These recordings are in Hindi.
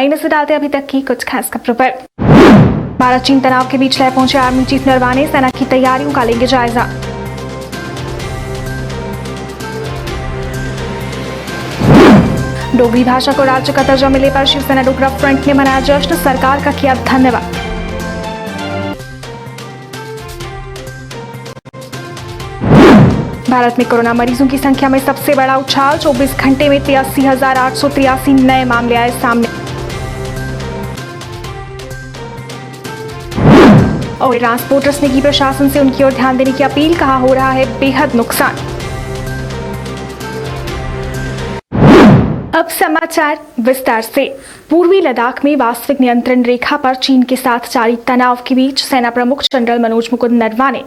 आइए नजर डालते अभी तक की कुछ खास खबरों पर। भारत चीन तनाव के बीच लय पहुंचे आर्मी चीफ नरवाने, सेना की तैयारियों का लेंगे जायजा। डोगरी भाषा को राज्य का दर्जा मिलने पर शिवसेना डोगरा फ्रंट ने मनाया जश्न, सरकार का किया धन्यवाद। भारत में कोरोना मरीजों की संख्या में सबसे बड़ा उछाल, 24 घंटे में 83,883 नए मामले आए सामने। और ट्रांसपोर्टर्स ने की प्रशासन से उनकी ओर ध्यान देने की अपील, कहा हो रहा है बेहद नुकसान। अब समाचार विस्तार से। पूर्वी लद्दाख में वास्तविक नियंत्रण रेखा पर चीन के साथ जारी तनाव के बीच सेना प्रमुख जनरल मनोज मुकुंद नरवाने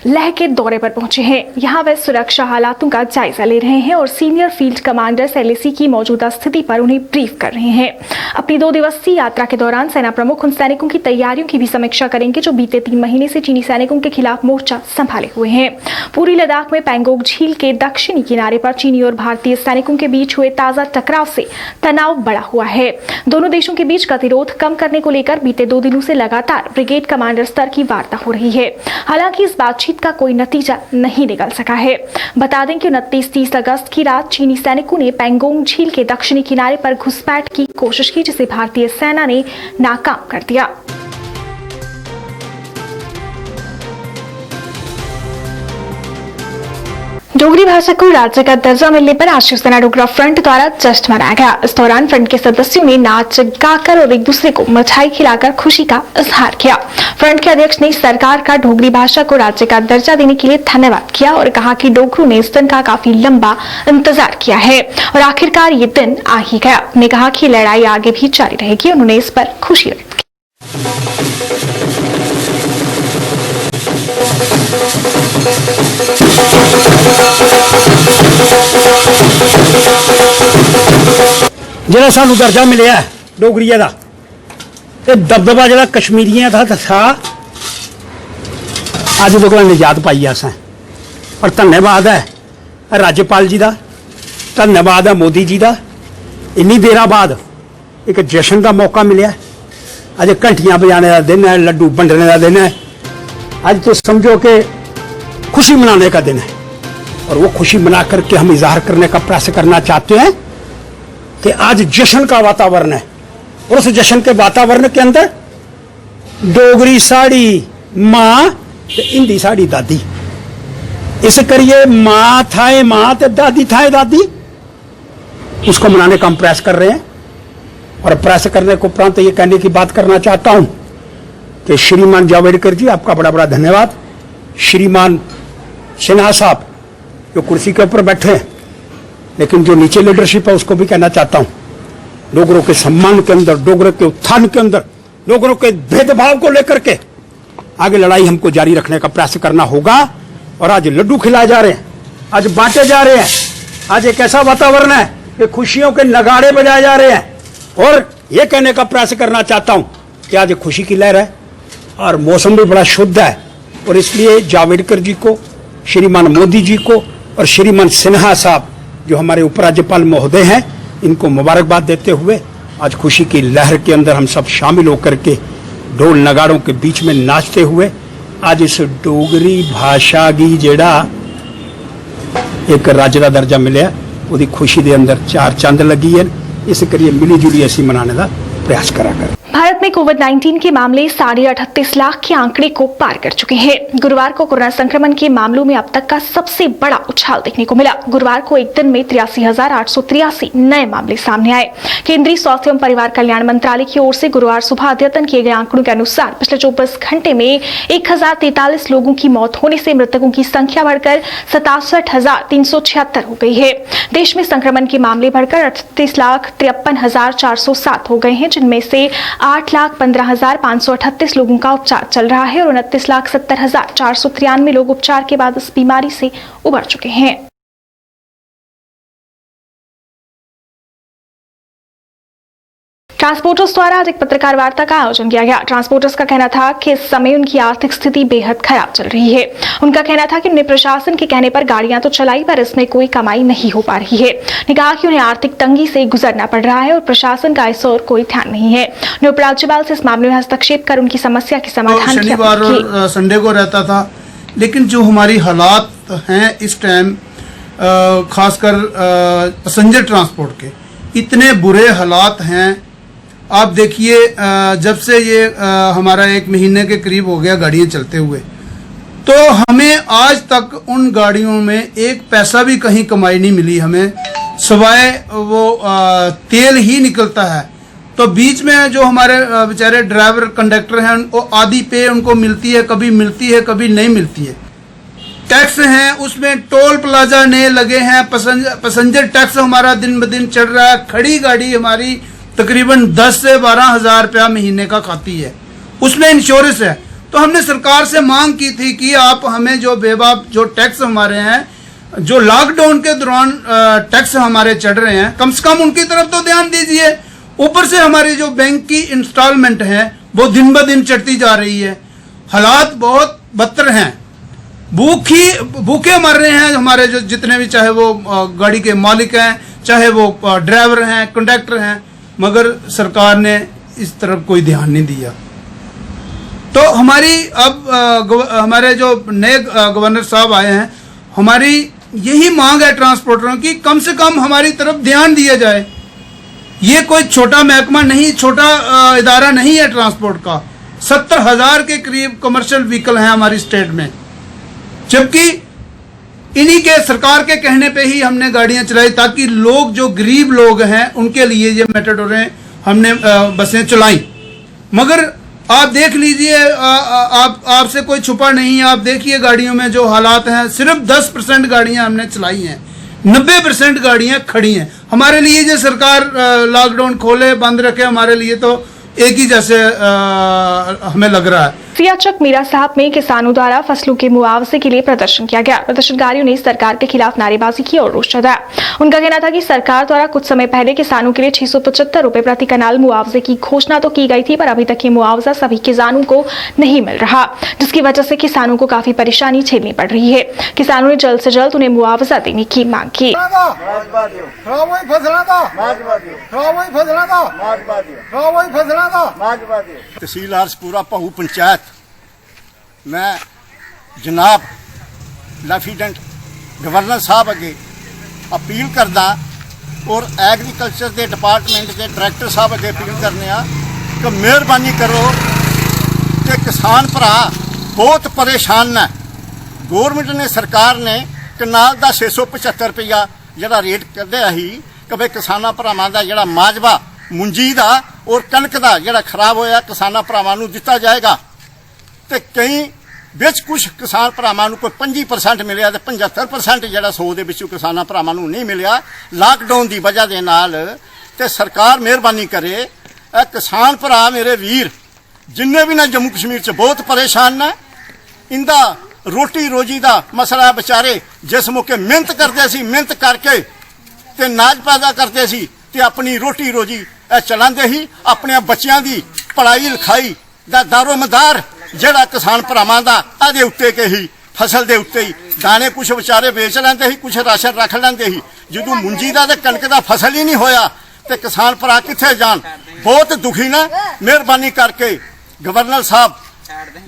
लेह के दौरे पर पहुंचे हैं। यहां वे सुरक्षा हालातों का जायजा ले रहे हैं और सीनियर फील्ड कमांडर LAC की मौजूदा स्थिति पर उन्हें ब्रीफ कर रहे हैं। अपनी 2 दिवसीय यात्रा के दौरान सेना प्रमुख उन सैनिकों की तैयारियों की भी समीक्षा करेंगे जो बीते 3 महीने से चीनी सैनिकों के खिलाफ मोर्चा संभाले हुए हैं। पूर्वी लद्दाख में पैंगोंग झील के दक्षिणी किनारे पर चीनी और भारतीय सैनिकों के बीच हुए ताजा टकराव से तनाव बढ़ा हुआ है। दोनों देशों के बीच गतिरोध कम करने को लेकर बीते 2 दिनों से लगातार ब्रिगेड कमांडर स्तर की वार्ता हो रही है। हालांकि इस बातचीत का कोई नतीजा नहीं निकल सका है। बता दें कि 29-30 अगस्त की रात चीनी सैनिकों ने पैंगोंग झील के दक्षिणी किनारे पर घुसपैठ की कोशिश की, जिसे भारतीय सेना ने नाकाम कर दिया। डोगरी भाषा को राज्य का दर्जा मिलने पर आज शिवसेना डोगरा फ्रंट द्वारा जश्न मनाया गया। इस दौरान फ्रंट के सदस्यों ने नाच गाकर और एक दूसरे को मिठाई खिलाकर खुशी का इजहार किया। फ्रंट के अध्यक्ष ने सरकार का डोगरी भाषा को राज्य का दर्जा देने के लिए धन्यवाद किया और कहा कि डोगरू ने इस दिन का काफी लंबा इंतजार किया है और आखिरकार ये दिन आ ही गया। उन्होंने कहा कि लड़ाई आगे भी जारी रहेगी। उन्होंने इस पर खुशी व्यक्त की। ਜਿਹੜਾ ਸਾਨੂੰ ਦਰਜਾ ਮਿਲਿਆ ਡੋਗਰੀਏ ਦਾ ਤੇ ਦਬਦਬਾ ਜਿਹੜਾ ਕਸ਼ਮੀਰੀਆਂ ਦਾ था ਅੱਜ ਦੇ ਕੋਲ ਨਿਜਾਤ ਪਾਈ ਆਸਾਂ ਪਰ ਧੰਨਵਾਦ ਹੈ राज्यपाल जी ਦਾ ਧੰਨਵਾਦ ਹੈ मोदी जी ਦਾ ਇੰਨੀ ਦੇਰਾਂ ਬਾਅਦ एक जश्न का मौका मिले। अज घंटियां बजाने का दिन है, लड्डू बंडने का दिन है। आज तो समझो कि खुशी मनाने का दिन है और वो खुशी मना करके हम इजहार करने का प्रयास करना चाहते हैं कि आज जश्न का वातावरण है और उस जश्न के वातावरण के अंदर डोगरी साड़ी माँ हिंदी साड़ी दादी, इस करिए माँ थाए माँ ते दादी थाए दादी, उसको मनाने का हम प्रयास कर रहे हैं। और प्रयास करने को उपरांत ये कहने की बात करना चाहता हूं कि श्रीमान जावड़ेकर जी आपका बड़ा बड़ा धन्यवाद। श्रीमान सिन्हा साहब जो कुर्सी के ऊपर बैठे हैं लेकिन जो नीचे लीडरशिप है उसको भी कहना चाहता हूं, डोगरों के सम्मान के अंदर, डोगरों के उत्थान के अंदर, डोगरों के भेदभाव को लेकर के आगे लड़ाई हमको जारी रखने का प्रयास करना होगा। और आज लड्डू खिलाए जा रहे हैं, आज बांटे जा रहे हैं, आज एक ऐसा वातावरण है कि खुशियों के नगाड़े बजाए जा रहे हैं। और ये कहने का प्रयास करना चाहता हूं कि आज खुशी की लहर है और मौसम भी बड़ा शुद्ध है और इसलिए जावड़ेकर जी को, श्रीमान मोदी जी को और श्रीमान सिन्हा साहब जो हमारे उपराज्यपाल महोदय हैं, इनको मुबारकबाद देते हुए आज खुशी की लहर के अंदर हम सब शामिल होकर के ढोल नगाड़ों के बीच में नाचते हुए आज इस डोगरी भाषा की जेड़ा एक राज्य का दर्जा मिले वो खुशी के अंदर 4 चंद लगी है। इस करिए मिली जुली ऐसी मनाने का प्रयास करा कर। भारत में कोविड-19 के मामले 38.5 लाख के आंकड़े को पार कर चुके हैं। गुरुवार को कोरोना संक्रमण के मामलों में अब तक का सबसे बड़ा उछाल देखने को मिला। गुरुवार को एक दिन में 83,883 नए मामले सामने आए। केंद्रीय स्वास्थ्य एवं परिवार कल्याण मंत्रालय की ओर से गुरुवार सुबह अद्यतन किए गए आंकड़ों के अनुसार पिछले 24 घंटे में 1043 लोगों की मौत होने से मृतकों की संख्या बढ़कर 67,376 हो गई है। देश में संक्रमण के मामले बढ़कर 38,53,407 हो गए हैं, जिनमें से 8,15,538 लोगों का उपचार चल रहा है और 29,70,493 लोग उपचार के बाद इस बीमारी से उबर चुके हैं। ट्रांसपोर्टर्स द्वारा आज एक पत्रकार वार्ता का आयोजन किया गया। ट्रांसपोर्टर्स का कहना था कि इस समय उनकी आर्थिक स्थिति बेहद खराब चल रही है। उनका कहना था कि उन्हें प्रशासन के कहने पर गाड़ियां तो चलाई पर इसमें कोई कमाई नहीं हो पा रही है। उन्होंने कहा कि उन्हें आर्थिक तंगी से गुजरना पड़ रहा है और प्रशासन का इस ओर कोई ध्यान नहीं है। उन्होंने उपराज्यपाल से इस मामले में हस्तक्षेप कर उनकी समस्या के समाधान की शनिवार और संडे को रहता था, लेकिन जो हमारी हालात हैं इस टाइम खासकर पैसेंजर ट्रांसपोर्ट के इतने बुरे हालात हैं। आप देखिए जब से ये हमारा 1 महीने के करीब हो गया गाड़ियाँ चलते हुए, तो हमें आज तक उन गाड़ियों में एक पैसा भी कहीं कमाई नहीं मिली हमें, सिवाय वो तेल ही निकलता है। तो बीच में जो हमारे बेचारे ड्राइवर कंडक्टर हैं वो आधी पे उनको मिलती है, कभी मिलती है कभी नहीं मिलती है। टैक्स हैं उसमें टोल प्लाजा नए लगे हैं, पैसेंजर टैक्स हमारा दिन ब दिन चढ़ रहा है। खड़ी गाड़ी हमारी तकरीबन 10 से 12 हज़ार रुपया महीने का खाती है, उसमें इंश्योरेंस है। तो हमने सरकार से मांग की थी कि आप हमें जो बेबाक जो टैक्स हमारे हैं, जो लॉकडाउन के दौरान टैक्स हमारे चढ़ रहे हैं, कम से कम उनकी तरफ तो ध्यान दीजिए। ऊपर से हमारी जो बैंक की इंस्टॉलमेंट है वो दिन ब दिन चढ़ती जा रही है। हालात बहुत बदतर हैं, भूखे मर रहे हैं हमारे जो जितने भी, चाहे वो गाड़ी के मालिक हैं, चाहे वो ड्राइवर हैं, कंडक्टर हैं, मगर सरकार ने इस तरफ कोई ध्यान नहीं दिया। तो हमारी अब हमारे जो नए गवर्नर साहब आए हैं, हमारी यही मांग है ट्रांसपोर्टरों की, कम से कम हमारी तरफ ध्यान दिया जाए। ये कोई छोटा महकमा नहीं, छोटा इदारा नहीं है ट्रांसपोर्ट का। 70,000 के करीब कमर्शियल व्हीकल हैं हमारी स्टेट में, जबकि इन्हीं के सरकार के कहने पे ही हमने गाड़ियां चलाई ताकि लोग जो गरीब लोग हैं उनके लिए ये मेटाडोरें हमने बसें चलाई। मगर आप देख लीजिए, आपसे कोई छुपा नहीं है, आप देखिए गाड़ियों में जो हालात हैं। सिर्फ 10% गाड़ियां हमने चलाई हैं, 90% गाड़ियां खड़ी हैं। हमारे लिए जो सरकार लॉकडाउन खोले बंद रखे, हमारे लिए तो एक ही जैसे हमें लग रहा है। सियाचक मीरा साहब में किसानों द्वारा फसलों के मुआवजे के लिए प्रदर्शन किया गया। प्रदर्शनकारियों ने सरकार के खिलाफ नारेबाजी की और रोष जताया। उनका कहना था कि सरकार द्वारा कुछ समय पहले किसानों के लिए 675 रुपए प्रति कनाल मुआवजे की घोषणा तो की गई थी, पर अभी तक ये मुआवजा सभी किसानों को नहीं मिल रहा, जिसकी वजह से किसानों को काफी परेशानी झेलनी पड़ रही है। किसानों ने जल्द से जल्द उन्हें मुआवजा देने की मांग की। तहसील हरसपुरा पहू पंचायत मैं जनाब लेफ्टिनेंट गवर्नर साहब अगे अपील करदा और एग्रीकल्चर के डिपार्टमेंट के डायरैक्टर साहब अगे अपील करने कि मेहरबानी करो कि किसान भरा बहुत परेशान है। गौरमेंट ने सरकार ने कनाल का 675 रुपया जरा रेट कढ़िया ही कि भाई किसाना भरावां दा जरा माजवा मुंजी का और कणक का जरा खराब होया किसाना भरावां नूं दिता जाएगा। तो कई बिच कुछ किसान भरावां नूं कोई 25% मिलिया, तो 75% जरा 100 दे विचों किसाना भरावां नूं नहीं मिलिया लॉकडाउन की वजह दे नाल। ते सरकार मेहरबानी करे, किसान भरा मेरे वीर जिन्ने भी ना जम्मू कश्मीर च बहुत परेशान ने, इंदा रोटी रोजी का मसला है। बेचारे जिस मौके मेहनत करते सी, मेहनत करके ते नाज पैदा करते सी ते अपनी रोटी रोजी चलाते ही, अपने बच्चों की पढ़ाई लिखाई का दारोमदार जड़ा किसान भरावां दा आदे उत्ते के ही फसल के उत्ते ही दाने कुछ बेचारे बेच लेंदे ही, कुछ राशन रख लेंदे ही। जो मुंजी का कणक का फसल ही नहीं होया तो किसान भरा कित्थे जान, बहुत दुखी ने। मेहरबानी करके गवर्नर साहब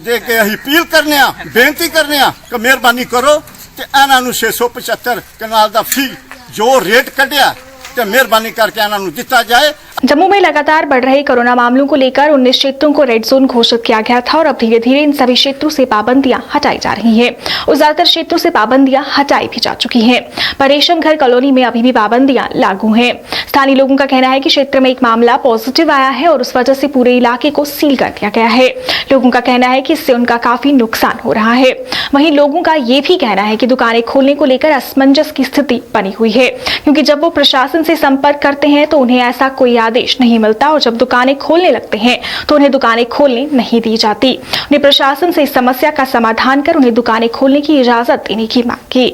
दे के असीं अपील करने, बेनती करने कि मेहरबानी करो तो इन्हां नूं 675 कनाल का फी जो रेट कढ़िया तो मेहरबानी करके इन्हां नूं दिता जाए। जम्मू में लगातार बढ़ रहे कोरोना मामलों को लेकर 19 क्षेत्रों को रेड जोन घोषित किया गया था और अब धीरे धीरे इन सभी क्षेत्रों से पाबंदियां हटाई जा रही हैं। और ज्यादातर क्षेत्रों से पाबंदियां हटाई भी जा चुकी हैं, पर रेशम घर कॉलोनी में अभी भी पाबंदियां लागू हैं। स्थानीय लोगों का कहना है कि क्षेत्र में एक मामला पॉजिटिव आया है और उस वजह से पूरे इलाके को सील कर दिया गया है। लोगों का कहना है कि इससे उनका काफी नुकसान हो रहा है। वहीं लोगों का ये भी कहना है कि दुकानें खोलने को लेकर असमंजस की स्थिति बनी हुई है, क्योंकि जब वो प्रशासन से संपर्क करते हैं तो उन्हें ऐसा कोई आदेश नहीं मिलता और जब दुकानें खोलने लगते हैं तो उन्हें दुकानें खोलने नहीं दी जाती। उन्हें प्रशासन से इस समस्या का समाधान कर उन्हें दुकानें खोलने की इजाजत देने की मांग की।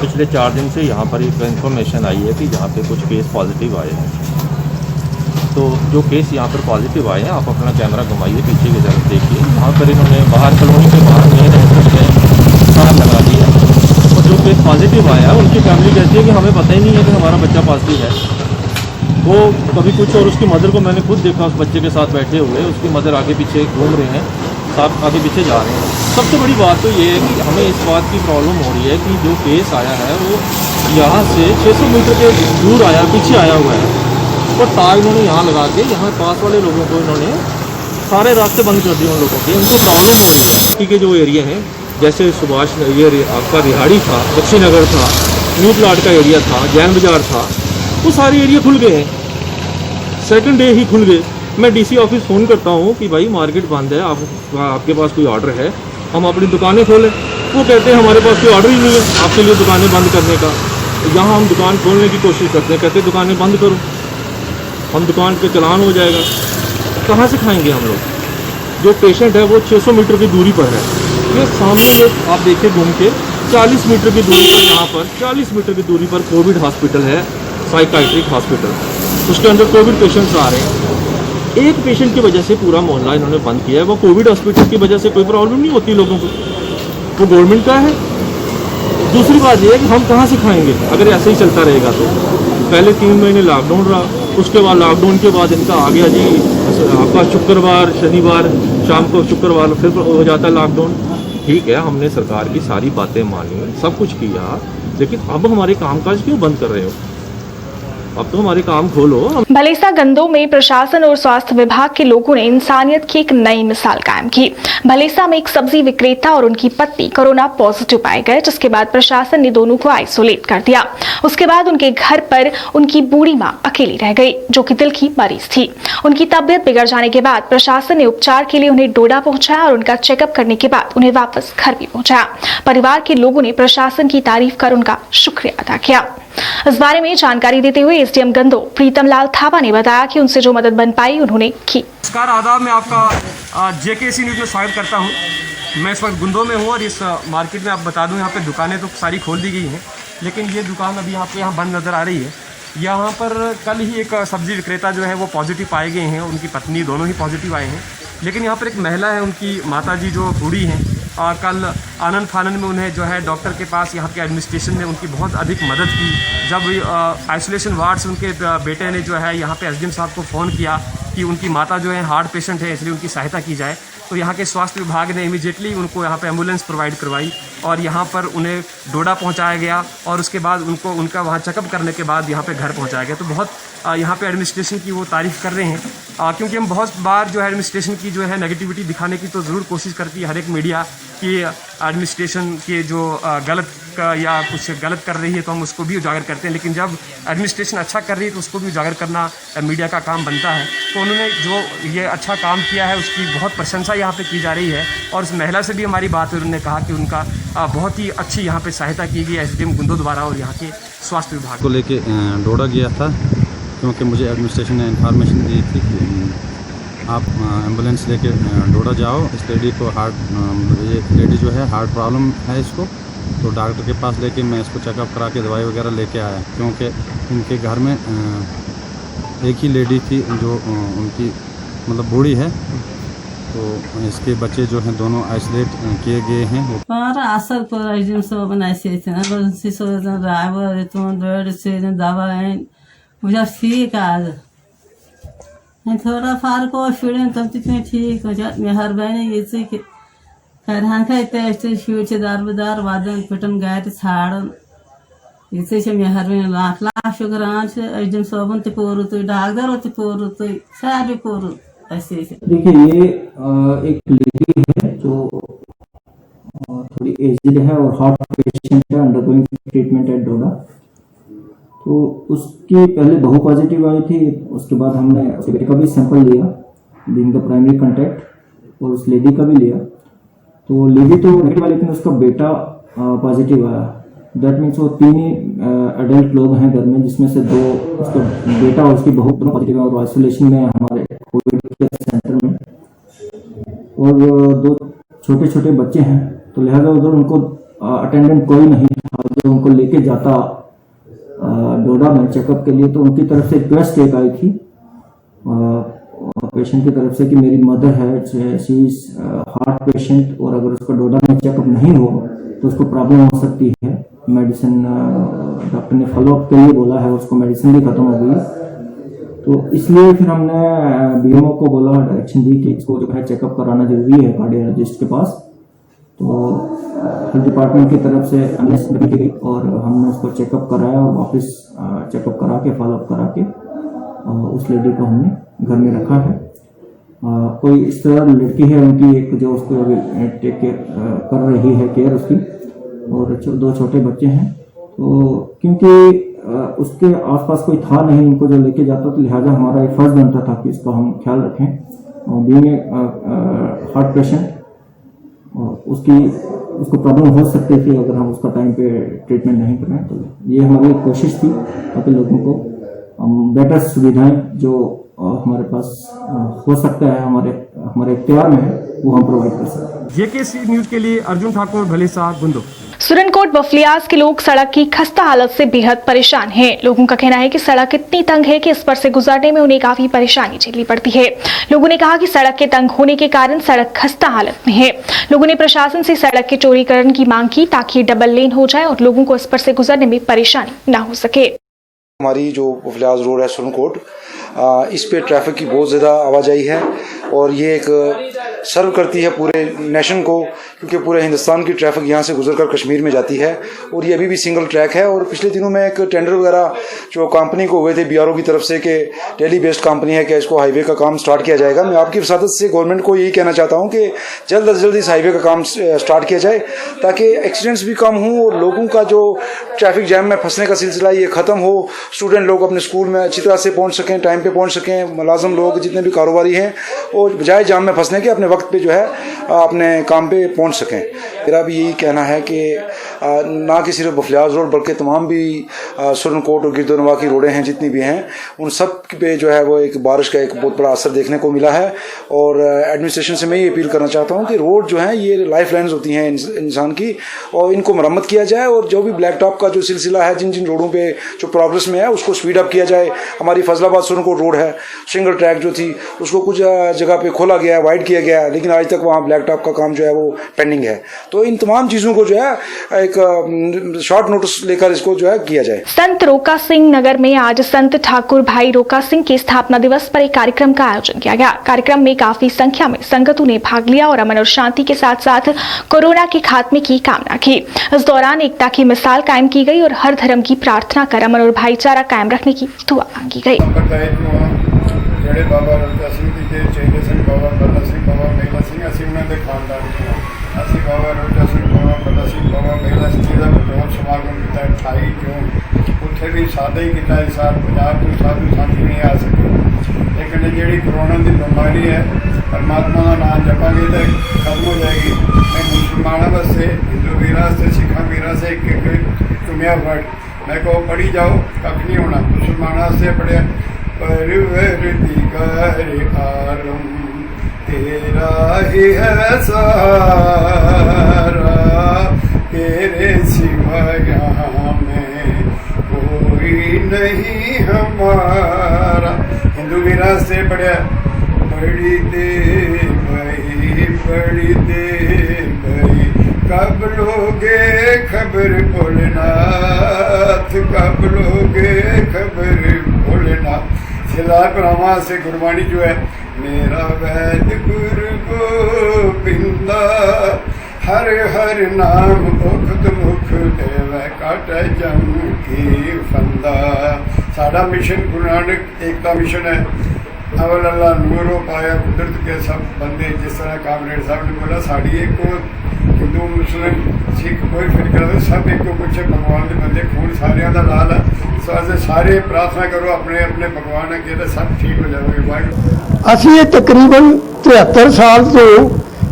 पिछले 4 दिन से यहाँ पर एक इन्फॉर्मेशन आई है कि यहाँ पे कुछ केस पॉजिटिव आए हैं, तो जो केस यहाँ पर पॉजिटिव आए हैं, आप अपना कैमरा घुमाइए पीछे की तरफ देखिए, यहाँ पर इन्होंने बाहर कॉलोनी के बाहर मेन एंट्रेंस में तार लगा दिया और जो केस पॉजिटिव आया है उनकी फैमिली कहती है कि हमें पता ही नहीं है कि हमारा बच्चा पॉजिटिव है। वो कभी कुछ और उसकी मदर को मैंने खुद देखा उस बच्चे के साथ बैठे हुए, उसकी मदर आगे पीछे घूम रहे हैं, साथ आगे पीछे जा रहे हैं। सबसे बड़ी बात तो ये है कि हमें इस बात की प्रॉब्लम हो रही है कि जो केस आया है वो यहाँ से 600 मीटर के दूर आया, पीछे आया हुआ है और तार इन्होंने यहाँ लगा के यहाँ पास वाले लोगों को इन्होंने सारे रास्ते बंद कर दिए। उन लोगों के उनको प्रॉब्लम हो रही है। बाकी के जो एरिया हैं जैसे सुभाष ये आपका रिहाड़ी था, बख्शी नगर था, न्यू प्लाट का एरिया था, जैन बाजार था, वो सारे एरिया खुल गए हैं, सेकंड डे ही खुल गए। मैं डीसी ऑफिस फ़ोन करता हूँ कि भाई मार्केट बंद है, आपके पास कोई ऑर्डर है, हम अपनी दुकानें खोलें। वो कहते हैं हमारे पास कोई ऑर्डर ही नहीं है आपके लिए दुकानें बंद करने का। यहाँ हम दुकान खोलने की कोशिश करते हैं, कहते दुकानें बंद करो, हम दुकान पे चलान हो जाएगा। कहाँ से खाएंगे हम लोग? जो पेशेंट है वो 600 मीटर की दूरी पर है। ये सामने में आप देखिए घूम के 40 मीटर की दूरी पर, यहाँ पर 40 मीटर की दूरी पर कोविड हॉस्पिटल है, साइकाइट्रिक हॉस्पिटल, उसके अंदर कोविड पेशेंट्स आ रहे हैं। एक पेशेंट की वजह से पूरा मोहल्ला इन्होंने बंद किया है। वो कोविड हॉस्पिटल की वजह से कोई प्रॉब्लम नहीं होती लोगों को, वो गवर्नमेंट का है। दूसरी बात ये है कि हम कहाँ से खाएंगे अगर ऐसे ही चलता रहेगा तो। पहले 3 महीने लॉकडाउन रहा, उसके बाद लॉकडाउन के बाद इनका आ गया जी आपका शुक्रवार शनिवार शाम को, शुक्रवार फिर हो जाता है लॉकडाउन। ठीक है, हमने सरकार की सारी बातें मानी, सब कुछ किया, लेकिन अब हमारे कामकाज क्यों बंद कर रहे हो? अब तो हमारे काम खोलो। भलेसा गंदों में प्रशासन और स्वास्थ्य विभाग के लोगों ने इंसानियत की एक नई मिसाल कायम की। भलेसा में एक सब्जी विक्रेता और उनकी पत्नी कोरोना पॉजिटिव पाए गए, जिसके बाद प्रशासन ने दोनों को आइसोलेट कर दिया। उसके बाद उनके घर पर उनकी बूढ़ी मां अकेली रह गई, जो कि दिल की मरीज थी। उनकी तबियत बिगड़ जाने के बाद प्रशासन ने उपचार के लिए उन्हें डोडा पहुंचाया और उनका चेकअप करने के बाद उन्हें वापस घर भी पहुंचाया। परिवार के लोगों ने प्रशासन की तारीफ कर उनका शुक्रिया अदा किया। इस बारे में जानकारी देते हुए एसडीएम गंदो प्रीतम लाल थापा ने बताया कि उनसे जो मदद बन पाई उन्होंने की। नमस्कार, आदाब, मैं आपका जेकेसी न्यूज़ में स्वागत करता हूं। मैं इस वक्त गुंदो में हूं और इस मार्केट में आप बता दूं यहाँ पे दुकानें तो सारी खोल दी गई हैं, लेकिन ये दुकान अभी आपको यहाँ बंद नज़र आ रही है। यहाँ पर कल ही एक सब्जी विक्रेता जो है वो पॉजिटिव पाए गए हैं, उनकी पत्नी दोनों ही पॉजिटिव आए हैं। लेकिन यहाँ पर एक महिला है, उनकी माताजी जो बूढ़ी हैं, और कल आनंद फानन में उन्हें जो है डॉक्टर के पास यहाँ के एडमिनिस्ट्रेशन ने उनकी बहुत अधिक मदद की। जब आइसोलेशन वार्ड से उनके बेटे ने जो है यहाँ पे एसडीएम साहब को फ़ोन किया कि उनकी माता जो है हार्ट पेशेंट है, इसलिए उनकी सहायता की जाए, तो यहाँ के स्वास्थ्य विभाग ने इमीडिएटली उनको यहाँ पे एम्बुलेंस प्रोवाइड करवाई और यहाँ पर उन्हें डोडा पहुँचाया गया और उसके बाद उनको उनका वहाँ चेकअप करने के बाद यहाँ पे घर पहुँचाया गया। तो बहुत यहाँ पे एडमिनिस्ट्रेशन की वो तारीफ़ कर रहे हैं, क्योंकि हम बहुत बार जो है एडमिनिस्ट्रेशन की जो है नेगेटिविटी दिखाने की तो ज़रूर कोशिश करती है हर एक मीडिया कि एडमिनिस्ट्रेशन के जो गलत या कुछ गलत कर रही है तो हम उसको भी उजागर करते हैं, लेकिन जब एडमिनिस्ट्रेशन अच्छा कर रही है तो उसको भी उजागर करना मीडिया का काम बनता है। तो उन्होंने जो ये अच्छा काम किया है उसकी बहुत प्रशंसा यहाँ पे की जा रही है। और उस महिला से भी हमारी बात हुई, उन्होंने कहा कि उनका बहुत ही अच्छी यहाँ पे सहायता की गई एसडीएम गुंदो द्वारा और यहाँ के स्वास्थ्य विभाग को लेके डोडा गया था, क्योंकि मुझे एडमिनिस्ट्रेशन ने इन्फॉर्मेशन दी थी कि आप एम्बुलेंस लेके डोडा जाओ, इस लेडी को ये लेडी जो है हार्ट प्रॉब्लम है इसको, तो डॉक्टर के पास लेके मैं इसको चेकअप करा के दवाई वगैरह लेके आया, क्योंकि इनके घर में एक ही लेडी थी जो उनकी मतलब बूढ़ी है, तो इसके बच्चे जो हैं दोनों आइसोलेट किए गए हैं। असल पर दवा मुझे ठीक आज थोड़ा फार्क हो शुरू तब तितने ठीक हो जाए। मेहरबानी ये कि करहान खाते शुरू दारबदार वादन पिटन गाय छाड़न ये मेहरबानी लाख लाख शुक्रान एजम सोबन तोरू तो डाक्टर तोरू तो सारे पोरू ऐसे। देखिए ये एक लेडी है जो थोड़ी एजड है और हार्ट पेशेंट है, अंडरगोइंग ट्रीटमेंट एट डोडा। तो उसकी पहले बहू पॉजिटिव आई थी, उसके बाद हमने उसके बेटे का भी सैंपल लिया बीइंग द प्राइमरी कांटेक्ट और उस लेडी का भी लिया। तो लेडी तो नेगेटिव आई, लेकिन उसका बेटा पॉजिटिव आया। दैट मीन्स वो 3 ही एडल्ट लोग हैं घर में, जिसमें से 2 उसका बेटा और उसकी बहू दोनों पॉजिटिव है और आइसोलेशन में हमारे कोविड केयर सेंटर में। और 2 छोटे छोटे बच्चे हैं, तो लिहाजा उधर उनको अटेंडेंट कोई नहीं था जो उनको लेके जाता डोडा में चेकअप के लिए। तो उनकी तरफ से रिक्वेस्ट एक आई थी पेशेंट की तरफ से कि मेरी मदर है, शी इज हार्ट पेशेंट, और अगर उसका डोडा में चेकअप नहीं हो तो उसको प्रॉब्लम हो सकती है। मेडिसिन डॉक्टर ने फॉलोअप के लिए बोला है, उसको मेडिसिन भी खत्म हो गई। तो इसलिए फिर हमने बीएमओ को बोला, डायरेक्शन दी कि इसको जो है चेकअप कराना जरूरी है कार्डियोलॉजिस्ट के पास। तो हेल्थ डिपार्टमेंट की तरफ से एम्बुलेंस की गई और हमने उसको चेकअप कराया और वापस चेकअप करा के फॉलोअप करा के उस लेडी को हमने घर में रखा है। कोई इस तरह लड़की है उनकी एक, जो उसको अभी टेक केयर कर रही है, केयर उसकी, और 2 छोटे बच्चे हैं। तो क्योंकि उसके आसपास कोई था नहीं उनको जो लेके जाता, तो लिहाजा हमारा एक फर्ज बनता था कि इसका हम ख्याल रखें। बीइंग हार्ट पेशेंट, उसको प्रॉब्लम हो सकती थी अगर हम उसका टाइम पे ट्रीटमेंट नहीं कराएं। तो ये हमारी कोशिश थी ताकि लोगों को बेटर सुविधाएं जो हमारे पास हो सकता है, हमारे इख्तियार में है, वो हम प्रोवाइड कर सकते हैं। जेकेसी न्यूज के लिए अर्जुन ठाकुर, भलेसा, गुंदो। सुरनकोट बफलियाज के लोग सड़क की खस्ता हालत से बेहद परेशान हैं। लोगों का कहना है कि सड़क इतनी तंग है कि इस पर से गुजरने में उन्हें काफी परेशानी झेलनी पड़ती है। लोगों ने कहा कि सड़क के तंग होने के कारण सड़क खस्ता हालत में है। लोगों ने प्रशासन से सड़क के चौड़ीकरण की मांग की ताकि ये डबल लेन हो जाए और लोगों को इस पर से गुजरने में परेशानी न हो सके। हमारी जो बफलियाज रोड है सुरनकोट, इस पे ट्रैफिक की बहुत ज़्यादा आवाजाही है और ये एक सर्व करती है पूरे नेशन को, क्योंकि पूरे हिंदुस्तान की ट्रैफिक यहाँ से गुजरकर कश्मीर में जाती है और ये अभी भी सिंगल ट्रैक है। और पिछले दिनों में एक टेंडर वगैरह जो कंपनी को हुए थे बीआरओ की तरफ से कि डेली बेस्ड कंपनी है कि इसको हाईवे का काम स्टार्ट किया जाएगा। मैं आपकी वसादत से गवर्नमेंट को यही कहना चाहता हूँ कि जल्द अज जल्द इस हाईवे का काम स्टार्ट किया जाए ताकि एक्सीडेंट्स भी कम हों और लोगों का जो ट्रैफिक जैम में फंसने का सिलसिला ये ख़त्म हो। स्टूडेंट लोग अपने स्कूल में अच्छी तरह से पहुँच सकें, टाइम पे पहुँच सकें, मुलाजम लोग जितने भी कारोबारी हैं और बजाय जाम में फंसने के अपने वक्त पे जो है अपने काम पे पहुंच सकें। मेरा भी यही कहना है कि ना कि सिर्फ बफलियाज रोड बल्कि तमाम भी सुरनकोट और गिरदोनवा की रोडें हैं जितनी भी हैं, उन सब पे जो है वो एक बारिश का एक बहुत बड़ा असर देखने को मिला है। और एडमिनिस्ट्रेशन से मैं ये अपील करना चाहता हूँ कि रोड जो है ये लाइफ लाइन्स होती हैं इंसान की और इनको मरम्मत किया जाए और जो भी ब्लैक टॉप का जो सिलसिला है जिन जिन रोडों पर जो प्रोग्रेस में है उसको स्पीड अप किया जाए। हमारी फजलाबाद सुरनकोट रोड है, सिंगल ट्रैक जो थी उसको कुछ जगह पे खोला गया है, वाइड किया गया है, लेकिन आज तक वहाँ ब्लैक टॉप का काम जो है वो पेंडिंग है। तो इन तमाम चीज़ों को जो है एक शॉर्ट नोटिस लेकर इसको जो है किया जाए। संत रोका सिंह नगर में आज संत ठाकुर भाई रोका सिंह के स्थापना दिवस पर एक कार्यक्रम का आयोजन किया गया। कार्यक्रम में काफी संख्या में संगतों ने भाग लिया और अमन और शांति के साथ साथ कोरोना के खात्मे की कामना की। इस दौरान एकता की मिसाल कायम की गई और हर धर्म की प्रार्थना कर अमन और भाईचारा कायम रखने की दुआ मांगी गई। ਜਿਹੜੇ ਬਾਬਾ ਰਣਜੀਤ ਸਿੰਘ ਜੀ ਦੇ ਚੇਲੇ ਸਿੰਘ, ਬਾਬਾ ਬੰਦਾ ਸਿੰਘ, ਬਾਬਾ ਮੇਲਾ ਸਿੰਘ, ਅਸੀਂ ਉਹਨਾਂ ਦੇ ਖਾਨਦਾਨ ਦੇ ਹਾਂ। ਅਸੀਂ ਬਾਬਾ ਰਣਜੀਤ ਸਿੰਘ, ਬਾਬਾ ਬੰਦਾ ਸਿੰਘ, ਬਾਬਾ ਮੇਲਾ ਸਿੰਘ ਜੀ ਦਾ ਬਹੁਤ ਸਮਾਗਮ ਕੀਤਾ 28 ਜੂਨ। ਉੱਥੇ ਵੀ ਸਾਦਾ ਹੀ ਕੀਤਾ ਇਸ ਸਾਲ, ਪੰਜਾਬ ਤੋਂ ਸਾਧੂ ਸਾਥੀ ਨਹੀਂ ਆ ਸਕੇ। ਲੇਕਿਨ ਜਿਹੜੀ ਕਰੋਨਾ ਦੀ ਬਿਮਾਰੀ ਹੈ परमात्मा का नाम जपांगे तो खत्म हो जाएगी। मैं मुसलमानों वास्ते, हिंदू वीरा से, सिखा वीरा से एक चुनिया वर्ड मैं को पढ़ी जाओ कख नहीं होना। मुसलमानों से पढ़िया आलम तेरा ही है सारा, तेरे सिवा यहाँ में कोई नहीं हमारा। हिंदू वीरा से पढ़िया बड़ी दे भाई कब लोगे खबर भोलेनाथ, कब लोगे खबर भोलेनाथ। सिला ब्रह्मा से गुरबाणी जो है, मेरा वैद गुरु गोबिंदा, हर हर नाम मुख मुख देव काट जम की फंदा। साडा मिशन गुरु नानक एकता मिशन है। अवल अल्लाह नूरो पाया कुदरत के सब बंदे, जिस तरह कामरेड साहब ने बोला साड़ी एक को हिंदू मुस्लिम सिख कोई फिक्र नहीं, सब एक को कुछ भगवान के बंदे, खून सारिया का लाल है। सो सारे प्रार्थना करो अपने अपने भगवान अगे तो सब ठीक हो जाएगा। वाहिगुरू ਅਸੀਂ ਇਹ ਤਕਰੀਬਨ 73 ਸਾਲ ਤੋਂ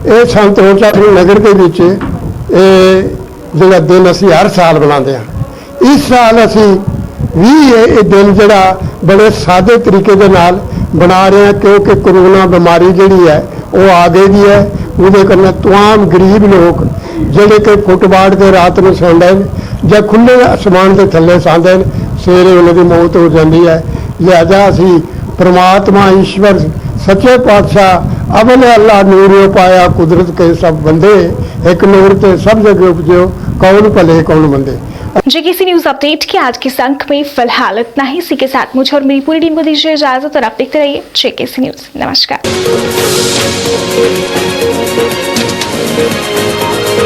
ਇਹ ਸੰਤ ਰੋਚਾ ਸਿੰਘ ਨਗਰ ਦੇ ਵਿੱਚ ਇਹ ਜਿਹੜਾ ਦਿਨ ਅਸੀਂ ਹਰ ਸਾਲ ਮਨਾਉਂਦੇ ਹਾਂ। ਇਸ ਸਾਲ ਅਸੀਂ ਵੀ ਇਹ ਦਿਨ ਜਿਹੜਾ ਬੜੇ ਸਾਦੇ ਤਰੀਕੇ ਦੇ ਨਾਲ बना रहे हैं क्योंकि कोरोना बीमारी जी है वो आ गई है। वो करना तमाम गरीब लोग जोड़े कि फुटबाड़ के रात में सौंदे या खुले आसमान के थले सौंदे, सवेरे उन्होंने मौत हो जाती है। लिहाजा असी परमात्मा ईश्वर सच्चे पातशाह अवल अल्लाह नूर पाया कुदरत के सब बंदे एक नूर ते सब जगह उपजो कौन भले कौन मंदे। जेकेसी न्यूज अपडेट के आज के अंक में फिलहाल इतना ही। इसी के साथ मुझे और मेरी पूरी टीम को दीजिए इजाजत और आप देखते रहिए जेकेसी न्यूज। नमस्कार।